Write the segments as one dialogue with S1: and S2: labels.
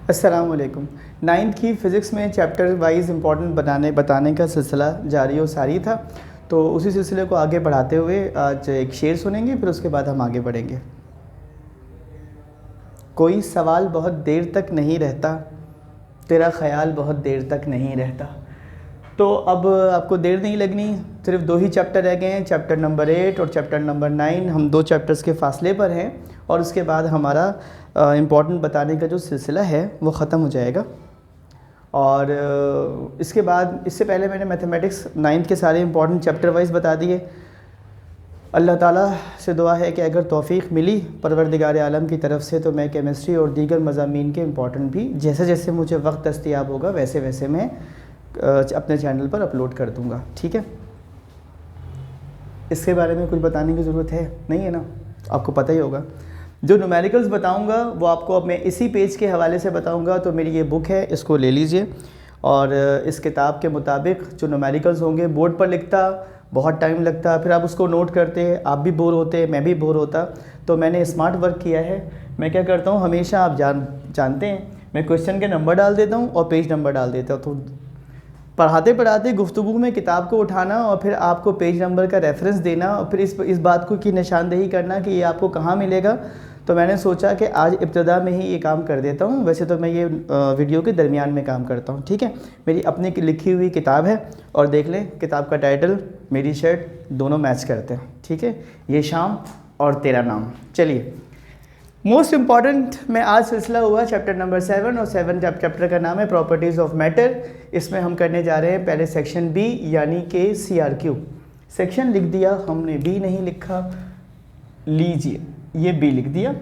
S1: अस्सलाम वालेकुम। 9th की फ़िज़िक्स में चैप्टर वाइज इंपॉर्टेंट बताने का सिलसिला जारी और सारी था। तो उसी सिलसिले को आगे बढ़ाते हुए आज एक शेर सुनेंगे, फिर उसके बाद हम आगे बढ़ेंगे। कोई सवाल बहुत देर तक नहीं रहता, तेरा ख़याल बहुत देर तक नहीं रहता। तो अब आपको देर नहीं लगनी, सिर्फ 2 ही चैप्टर रह गए हैं, चैप्टर नंबर 8 और चैप्टर नंबर 9। हम 2 चैप्टर्स के फासले पर हैं और उसके बाद हमारा इम्पॉर्टेंट बताने का जो सिलसिला है वो ख़त्म हो जाएगा। और इसके बाद, इससे पहले मैंने मैथमेटिक्स 9th के सारे इम्पॉर्टेंट चैप्टर वाइज बता दिए। अल्लाह ताला से दुआ है कि अगर तौफ़ीक मिली परवरदिगार आलम की तरफ से तो मैं केमिस्ट्री और दीगर मज़ामीन के इम्पॉर्टेंट भी जैसे जैसे मुझे वक्त दस्तयाब होगा वैसे वैसे मैं अपने चैनल पर अपलोड कर दूँगा। ठीक है, इसके बारे में कुछ बताने की ज़रूरत है नहीं है ना, आपको पता ही होगा। जो न्यूमेरिकल्स बताऊंगा वो आपको अब मैं इसी पेज के हवाले से बताऊंगा। तो मेरी ये बुक है, इसको ले लीजिए और इस किताब के मुताबिक जो न्यूमेरिकल्स होंगे, बोर्ड पर लिखता बहुत टाइम लगता, फिर आप उसको नोट करते, आप भी बोर होते, मैं भी बोर होता। तो मैंने स्मार्ट वर्क किया है। मैं क्या करता हूँ, हमेशा आप जानते हैं, मैं क्वेश्चन के नंबर डाल देता हूँ और पेज नंबर डाल देता हूँ। तो पढ़ाते पढ़ाते गुफ्तगू में किताब को उठाना और फिर आपको पेज नंबर का रेफरेंस देना और फिर इस बात को की निशानदेही करना कि ये आपको कहाँ मिलेगा। तो मैंने सोचा कि आज इब्तिदा में ही ये काम कर देता हूँ। वैसे तो मैं ये वीडियो के दरमियान में काम करता हूँ। ठीक है, मेरी अपनी लिखी हुई किताब है और देख लें किताब का टाइटल, मेरी शर्ट, दोनों मैच करते हैं। ठीक है, ये शाम और तेरा नाम। चलिए, मोस्ट इम्पॉर्टेंट में आज सिलसिला हुआ चैप्टर नंबर 7 और 7 चैप्टर का नाम है प्रॉपर्टीज़ ऑफ मैटर। इसमें हम करने जा रहे हैं पहले सेक्शन बी यानी कि CRQ। सेक्शन लिख दिया हमने, बी नहीं लिखा, लीजिए ये बी लिख दिया।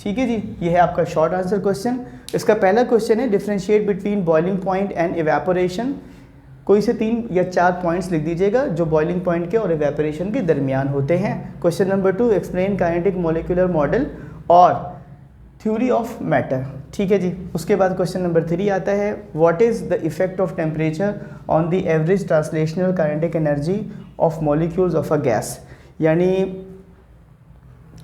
S1: ठीक है जी, ये है आपका शॉर्ट आंसर क्वेश्चन। इसका पहला क्वेश्चन है differentiate between boiling point and evaporation. कोई से 3 या 4 पॉइंट्स लिख दीजिएगा जो बॉइलिंग पॉइंट के और इवेपोरेशन के दरमियान होते हैं। Question number 2, explain kinetic molecular model और थ्योरी ऑफ मैटर। ठीक है जी, उसके बाद क्वेश्चन नंबर 3 आता है, what is the effect of temperature on the average translational kinetic energy of molecules of a gas. यानी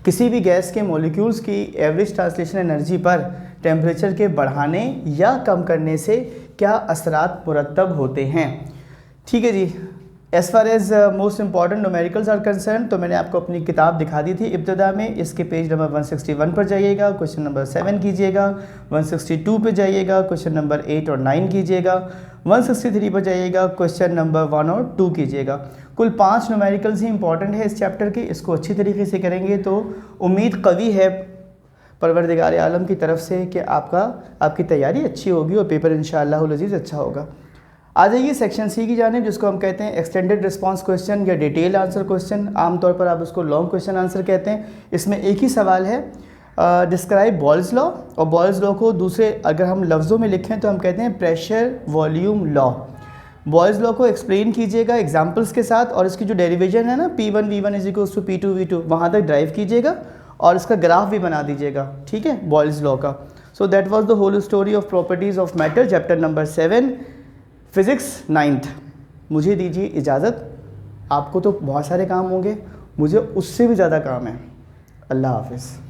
S1: किसी भी गैस के मॉलिक्यूल्स की एवरेज ट्रांसलेशन एनर्जी पर टेम्परेचर के बढ़ाने या कम करने से क्या असरात मुरतब होते हैं। ठीक है जी, as far as most important numericals are concerned, तो मैंने आपको अपनी किताब दिखा दी थी इब्तिदा में। इसके पेज नंबर 161 पर जाइएगा, क्वेश्चन नंबर 7 कीजिएगा, 162 पे जाइएगा, क्वेश्चन नंबर 8 और 9 कीजिएगा, 163 पर जाइएगा, क्वेश्चन नंबर 1 और 2 कीजिएगा। कुल 5 न्यूमेरिकल्स ही इंपॉर्टेंट है इस चैप्टर के। इसको अच्छी तरीके से करेंगे तो उम्मीद कवी है परवरदिगार आलम की तरफ से कि आपकी तैयारी अच्छी होगी और पेपर इंशाअल्लाह अज़ीज़ अच्छा होगा। आ जाइए सेक्शन सी की जानिब, जिसको हम कहते हैं एक्सटेंडेड रिस्पांस क्वेश्चन या डिटेल आंसर क्वेश्चन। आमतौर पर आप उसको लॉन्ग क्वेश्चन आंसर कहते हैं। इसमें एक ही सवाल है, डिस्क्राइब बॉयल्स लॉ। और बॉयल्स लॉ को दूसरे अगर हम लफ्ज़ों में लिखें तो हम कहते हैं pressure volume law. Boyle's law को एक्सप्लेन कीजिएगा एग्जाम्पल्स के साथ और इसकी जो डेरिवेशन है ना, P1V1 = P2V2, वहाँ तक ड्राइव कीजिएगा और इसका ग्राफ भी बना दीजिएगा। ठीक है, बॉयल्स लॉ का। So that was the whole story of properties of matter, chapter number 7 physics 9th। मुझे दीजिए इजाज़त, आपको तो बहुत सारे काम होंगे, मुझे उससे भी ज़्यादा काम है। अल्लाह हाफ़िज़।